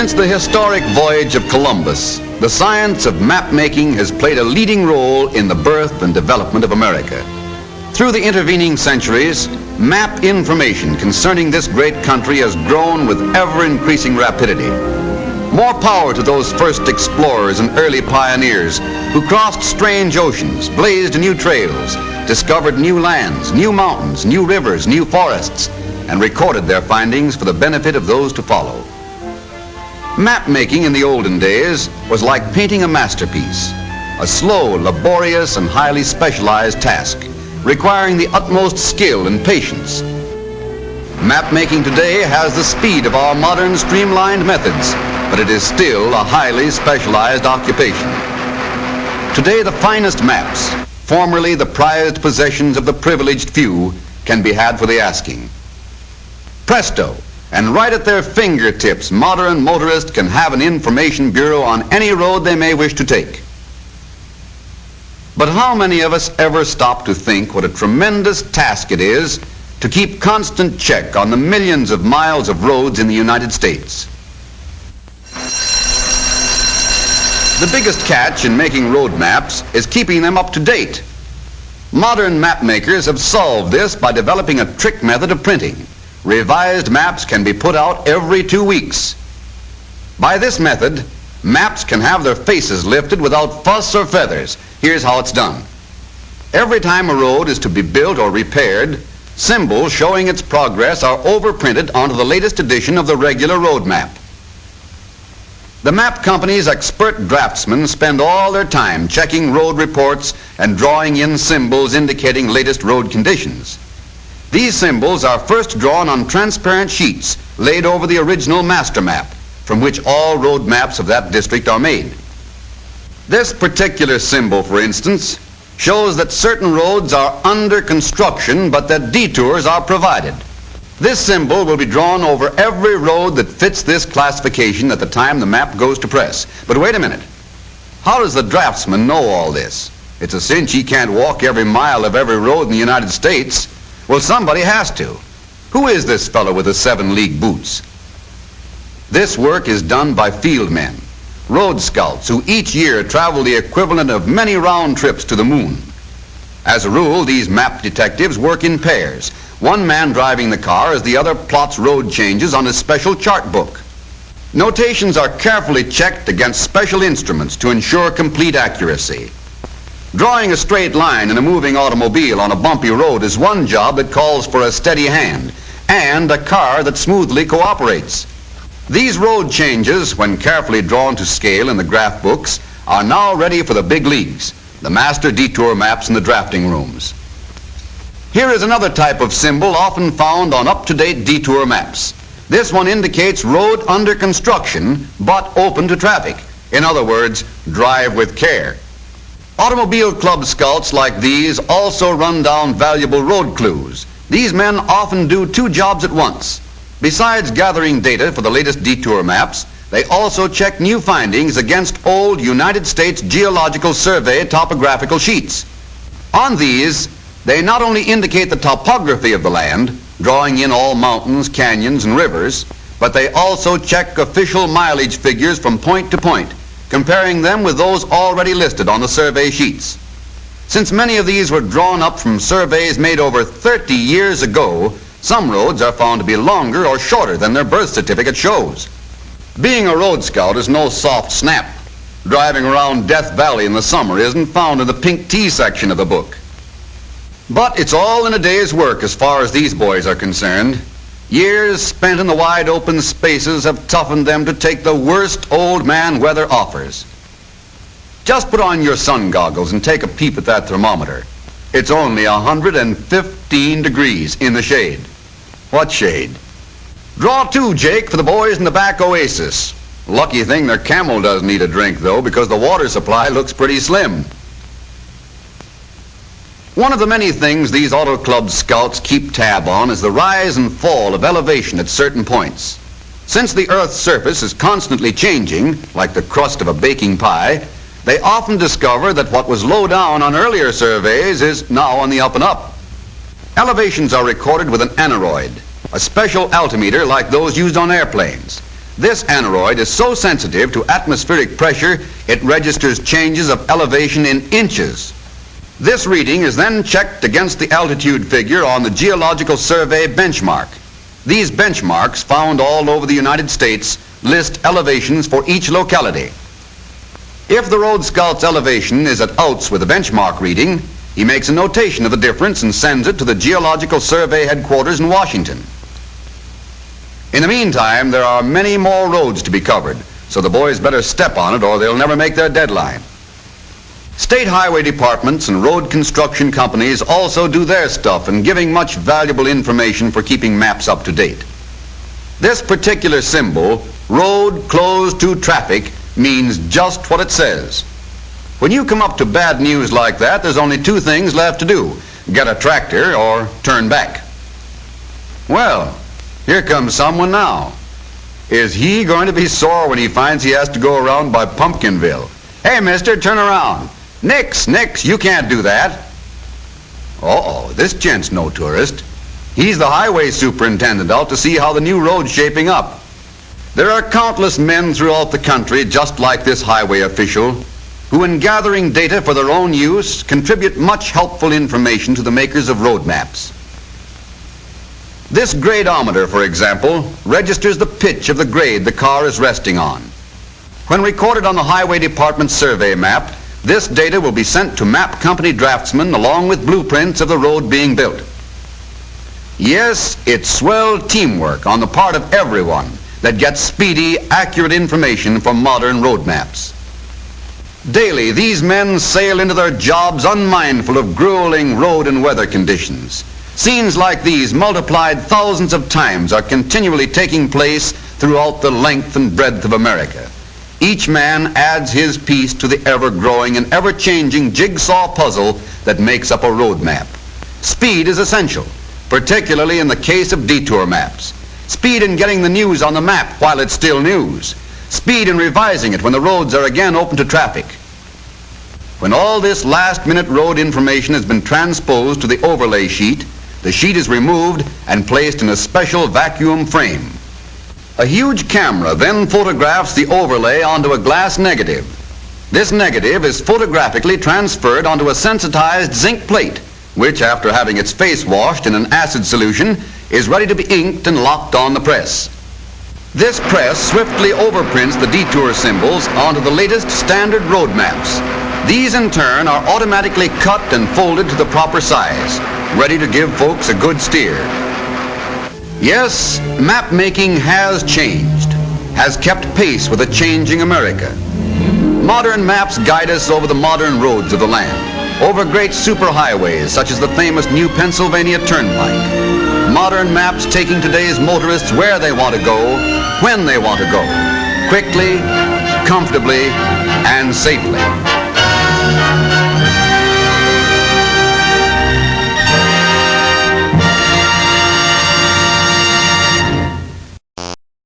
Since the historic voyage of Columbus, the science of map making has played a leading role in the birth and development of America. Through the intervening centuries, map information concerning this great country has grown with ever-increasing rapidity. More power to those first explorers and early pioneers who crossed strange oceans, blazed new trails, discovered new lands, new mountains, new rivers, new forests, and recorded their findings for the benefit of those to follow. Map making in the olden days was like painting a masterpiece, a slow, laborious, and highly specialized task, requiring the utmost skill and patience. Map making today has the speed of our modern streamlined methods, but it is still a highly specialized occupation. Today, the finest maps, formerly the prized possessions of the privileged few, can be had for the asking. Presto! And right at their fingertips, modern motorists can have an information bureau on any road they may wish to take. But how many of us ever stop to think what a tremendous task it is to keep constant check on the millions of miles of roads in the United States? The biggest catch in making road maps is keeping them up to date. Modern map makers have solved this by developing a trick method of printing. Revised maps can be put out every 2 weeks. By this method, maps can have their faces lifted without fuss or feathers. Here's how it's done. Every time a road is to be built or repaired, symbols showing its progress are overprinted onto the latest edition of the regular road map. The map company's expert draftsmen spend all their time checking road reports and drawing in symbols indicating latest road conditions. These symbols are first drawn on transparent sheets laid over the original master map, from which all road maps of that district are made. This particular symbol, for instance, shows that certain roads are under construction but that detours are provided. This symbol will be drawn over every road that fits this classification at the time the map goes to press. But wait a minute. How does the draftsman know all this? It's a cinch he can't walk every mile of every road in the United States. Well, somebody has to. Who is this fellow with the 7-league boots? This work is done by field men, road scouts, who each year travel the equivalent of many round trips to the moon. As a rule, these map detectives work in pairs, one man driving the car as the other plots road changes on his special chart book. Notations are carefully checked against special instruments to ensure complete accuracy. Drawing a straight line in a moving automobile on a bumpy road is one job that calls for a steady hand and a car that smoothly cooperates. These road changes, when carefully drawn to scale in the graph books, are now ready for the big leagues, the master detour maps in the drafting rooms. Here is another type of symbol often found on up-to-date detour maps. This one indicates road under construction but open to traffic. In other words, drive with care. Automobile club scouts like these also run down valuable road clues. These men often do 2 jobs at once. Besides gathering data for the latest detour maps, they also check new findings against old United States Geological Survey topographical sheets. On these, they not only indicate the topography of the land, drawing in all mountains, canyons, and rivers, but they also check official mileage figures from point to point, comparing them with those already listed on the survey sheets. Since many of these were drawn up from surveys made over 30 years ago, some roads are found to be longer or shorter than their birth certificate shows. Being a road scout is no soft snap. Driving around Death Valley in the summer isn't found in the pink tea section of the book. But it's all in a day's work as far as these boys are concerned. Years spent in the wide open spaces have toughened them to take the worst old man weather offers. Just put on your sun goggles and take a peep at that thermometer. It's only 115 degrees in the shade. What shade? Draw 2, Jake, for the boys in the back oasis. Lucky thing their camel doesn't need a drink, though, because the water supply looks pretty slim. One of the many things these auto club scouts keep tab on is the rise and fall of elevation at certain points. Since the Earth's surface is constantly changing, like the crust of a baking pie, they often discover that what was low down on earlier surveys is now on the up and up. Elevations are recorded with an aneroid, a special altimeter like those used on airplanes. This aneroid is so sensitive to atmospheric pressure, it registers changes of elevation in inches. This reading is then checked against the altitude figure on the Geological Survey benchmark. These benchmarks, found all over the United States, list elevations for each locality. If the road scout's elevation is at outs with the benchmark reading, he makes a notation of the difference and sends it to the Geological Survey headquarters in Washington. In the meantime, there are many more roads to be covered, so the boys better step on it or they'll never make their deadline. State highway departments and road construction companies also do their stuff in giving much valuable information for keeping maps up to date. This particular symbol, road closed to traffic, means just what it says. When you come up to bad news like that, there's only two things left to do: get a tractor or turn back. Well, here comes someone now. Is he going to be sore when he finds he has to go around by Pumpkinville? Hey, mister, turn around. Nix, you can't do that. Uh-oh, this gent's no tourist. He's the highway superintendent out to see how the new road's shaping up. There are countless men throughout the country just like this highway official who, in gathering data for their own use, contribute much helpful information to the makers of road maps. This gradometer, for example, registers the pitch of the grade the car is resting on. When recorded on the Highway Department survey map, this data will be sent to map company draftsmen along with blueprints of the road being built. Yes, it's swell teamwork on the part of everyone that gets speedy, accurate information from modern road maps. Daily, these men sail into their jobs unmindful of grueling road and weather conditions. Scenes like these, multiplied thousands of times, are continually taking place throughout the length and breadth of America. Each man adds his piece to the ever-growing and ever-changing jigsaw puzzle that makes up a road map. Speed is essential, particularly in the case of detour maps. Speed in getting the news on the map while it's still news. Speed in revising it when the roads are again open to traffic. When all this last-minute road information has been transposed to the overlay sheet, the sheet is removed and placed in a special vacuum frame. A huge camera then photographs the overlay onto a glass negative. This negative is photographically transferred onto a sensitized zinc plate, which, after having its face washed in an acid solution, is ready to be inked and locked on the press. This press swiftly overprints the detour symbols onto the latest standard road maps. These, in turn, are automatically cut and folded to the proper size, ready to give folks a good steer. Yes, map making has changed, has kept pace with a changing America. Modern maps guide us over the modern roads of the land, over great superhighways such as the famous New Pennsylvania Turnpike. Modern maps taking today's motorists where they want to go, when they want to go, quickly, comfortably, and safely.